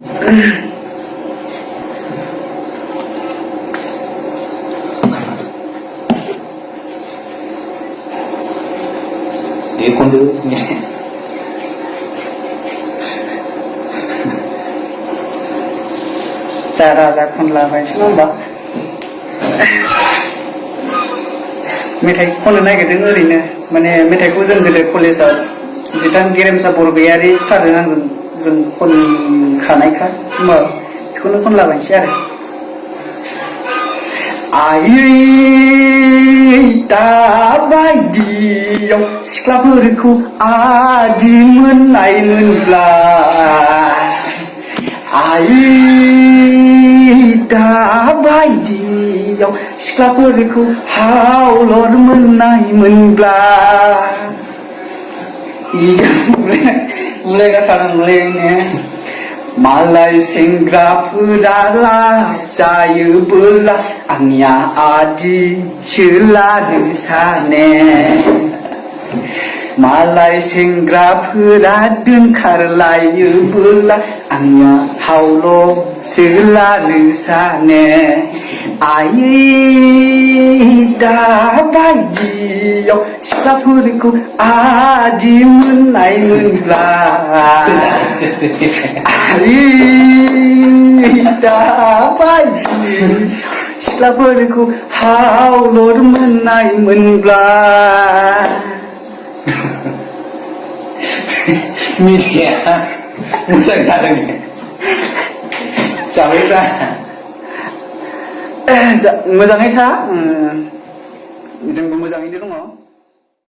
खनदो जा राजा खनलाबायसै नङा होमबा मेथाइ खननो नागिरदों ओरैनो माने मेथाइखौ जों गोदो कलेजाव बिथां गेरेमसा बरगयारि सारजों आंजों जों खनखानायखा होमबा बेखौनो खनलाबायसै आरो आयै दाबायदियाव सिख्लाफोरखौ आदि मोननाय मोनब्ला आयै दाबायदियाव सिख्लाफोरखौ हावलर मोननाय मोनब्ला मुलायगाथारमोनलै मालाय सेंग्राफोरा लाब जायोबोला आंनिया आदिसो लानो साने मालाय सेंग्राफोरा दोनखारलायोबोला आंनिया हावल'सो लानो साने आयै दाबायदियाव सिख्लाफोरखौ आदि मोननाय मोनब्ला आयै दाबायदि सिख्लाफोरखौ हावलर मोननाय मोनब्ला मेथाइया मोजां जादों जाबायब्रा मोजाङै था जोंबो मोजाङैनो दङ